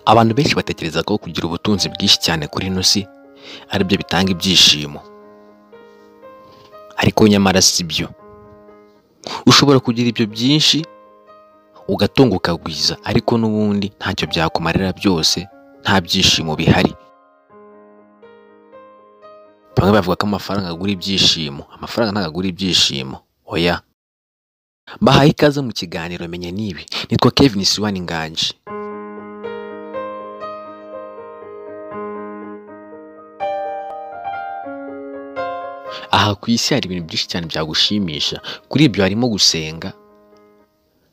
Abantu benshi batekereza ko kugira ubutunzi bwinshi cyane kuri ino si ari byo bitanga ibyishimo, ariko nyamara si byo. Ushobora kugira ibyo byinshi ugatunga ukagwiza, ariko n'ubundi ntacyo byakumarira byose, nta byishimo bihari. Bamwe bavuga ko amafaranga agura ibyishimo. Amafaranga ntabwo agura ibyishimo, oya. Bahaye ikaze mu kiganiro Menya n'ibi. Nitwa Kevin Siwani Nganji. Aha ku isi hari ibintu byinshi cyane byagushimisha. Kuri ibyo harimo gusenga,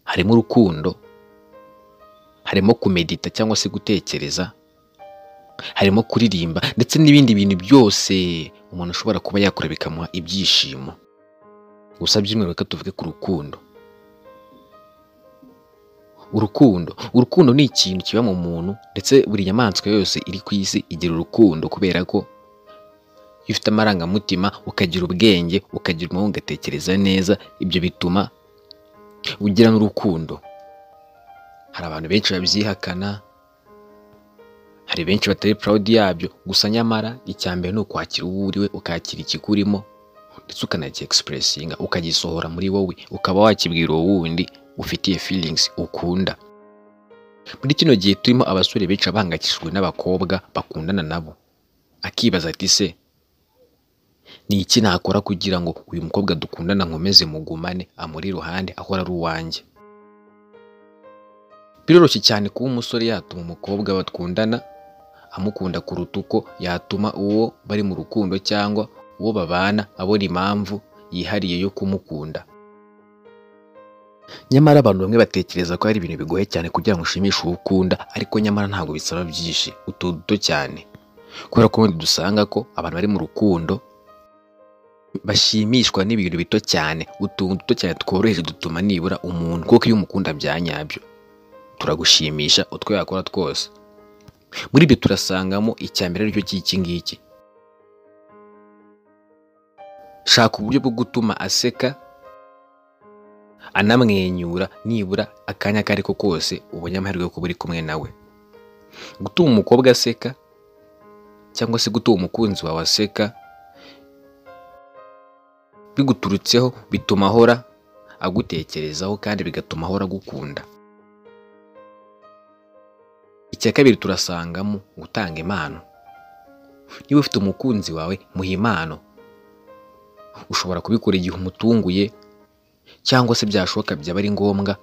harimo urukundo, harimo kumedita cyangwa se gutekereza, harimo kuririmba ndetse n'ibindi bintu byose umuntu ashobora kuba yakora bikamuha ibyishimo. Gusa by'umwihariko reka tuvuge ku rukundo. Urukundo ni ikintu kiba mu muntu, ndetse buri nyamaswa yose iri ku isi igira urukundo, kubera ko iyo ufite amarangamutima, ukagira ubwenge, ukagira umwanya, ugatekereza neza, ibyo bituma ugira n'urukundo. Hari abantu benshi babyihakana, hari benshi batari proud yabyo, gusa nyamara icyambere ni ukwakira uwo uriwe, ukakira ikikurimo, ndetse ukanaki expressinga, ukagisohora muri wowe, ukaba wakibwira uwo wundi ufitiye feelings ukunda. Muri kino gihe turimo abasore benshi abangakishijwe n'abakobwa bakundana nabo, akibaza ati se ni iki nakora kugira ngo uyu mukobwa dukundana nkomeze mugumane, amuri iruhande, ahora ari uwanjye. Biroroshye cyane kuba umusore yatuma umukobwa bakundana amukunda kuruta uko yatuma uwo bari mu rukundo cyangwa uwo babana abona impamvu yihariye yo kumukunda. Nyamara abantu bamwe batekereza ko ari ibintu bigoye cyane kugira ngo ushimishe uwo ukunda, ariko nyamara ntabwo bisaba byinshi, utuntu duto cyane. Kubera ko dusanga ko abantu bari mu rukundo bashimishwa n'ibintu bito cyane, utuntu duto cyane tworoheje dutuma nibura umuntu, kuko iyo umukunda bya nyabyo turagushimisha utwo yakora twose. Muri ibyo turasangamo icyambere aricyo cy'iki ngiki: shaka uburyo bwo gutuma aseka, anamwenyura nibura akanya ako ariko kose ubonye amahirwe yo kuba uri kumwe nawe. Gutuma umukobwa aseka cyangwa se gutuma umukunzi wawe aseka biguturutseho bituma ahora agutekerezaho, kandi bigatuma ahora agukunda. Icya kabiri turasangamo gutanga impano. Niba ufite umukunzi wawe, muha impano. Ushobora kubikora igihe umutunguye, cyangwa se byashoboka byaba ari ngombwa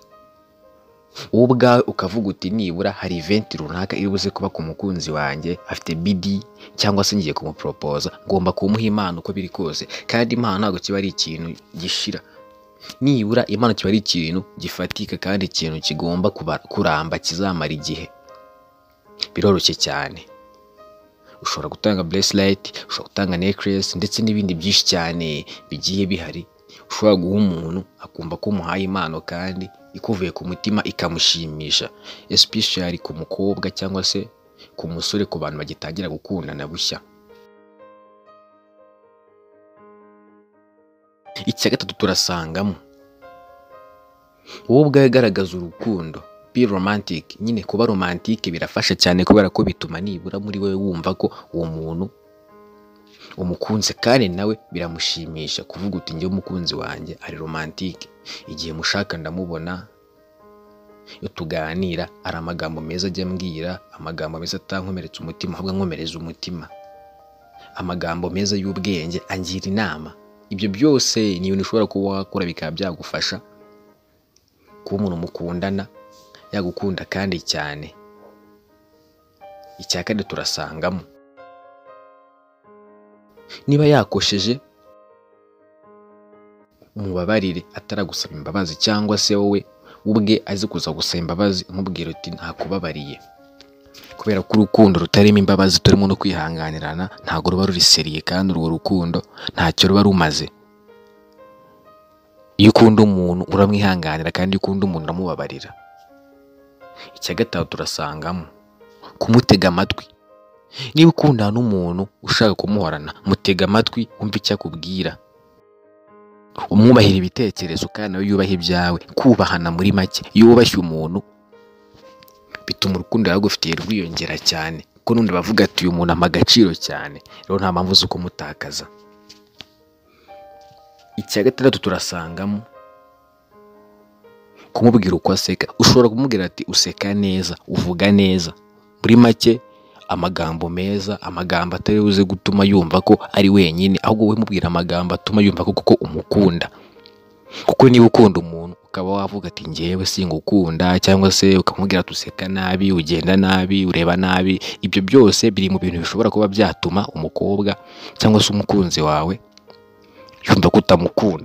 wowe ubwawe ukavuga uti nibura hari event runaka iri buze kuba ku mukunzi wanjye, afite BD cyangwa se ngiye kumupropose, ngomba kumuha impano uko biri kose. Kandi impano ntabwo kiba ari ikintu gishira, nibura impano kiba ari ikintu gifatika kandi ikintu kigomba kuramba, kizamara igihe. Biroroshye cyane. Ushobora gutanga bracelet, ushobora gutanga necklace ndetse n'ibindi byinshi cyane bigiye bihari. Ushobora guha umuntu akumva ko umuhaye impano kandi ikuvuye ku mutima, ikamushimisha, especially ku mukobwa cyangwa se ku musore, ku bantu bagitangira gukundana bushya. Icya gatatu turasangamo wowe ubwawe garagaza urukundo. Be romantic. Nyine kuba romantique birafasha cyane, kubera ko bituma nibura muri wowe wumva ko uwo muntu umukunze, kandi nawe biramushimisha kuvuga uti njye umukunzi wanjye ari romantique. Igihe mushaka ndamubona, iyo tuganira ari amagambo meza ajya ambwira, amagambo meza atankomeretsa umutima, ahubwo ankomereza umutima, amagambo meza y'ubwenge, angira inama. Ibyo byose ni ibintu ushobora kuba wakora bikaba byagufasha kuba umuntu mukundana yagukunda kandi cyane. Icya kane turasangamo niba yakosheje, umubabarire ataragusaba imbabazi, cyangwa se wowe ubwe azi kuza gusaba imbabazi, umubwira uti ntakubabariye. Kubera ko urukundo rutarimo imbabazi, turimo no kwihanganirana, ntabwo ruba ruriseriye, kandi urwo rukundo ntacyo ruba rumaze. Iyo ukunda umuntu uramwihanganira, kandi iyo ukunda umuntu uramubabarira. Icya gatatu turasangamo kumutega amatwi. Niba ukundana n'umuntu ushaka kumuhorana, mutega amatwi, wumve icyo akubwira, umwubahira ibitekerezo kandi nawe yubaha ibyawe. Kubahana muri make. Iyo wubashye umuntu bituma urukundo yagufitiye rwiyongera cyane, kuko n'undi bavuga ati uyu muntu ampa agaciro cyane, rero nta mpamvu zo kumutakaza. Icya gatandatu turasangamo kumubwira uko aseka. Ushobora kumubwira ati useka neza, uvuga neza, muri make amagambo meza, amagambo atari buze gutuma yumva ko ari wenyine, ahubwo we mubwira amagambo atuma yumva ko kuko umukunda. Kuko niba ukunda umuntu ukaba wavuga ati njyewe singukunda, cyangwa se ukamubwira ati useka nabi, ugenda nabi, ureba nabi, ibyo byose biri mu bintu bishobora kuba byatuma umukobwa cyangwa se umukunzi wawe yumva ko utamukunda.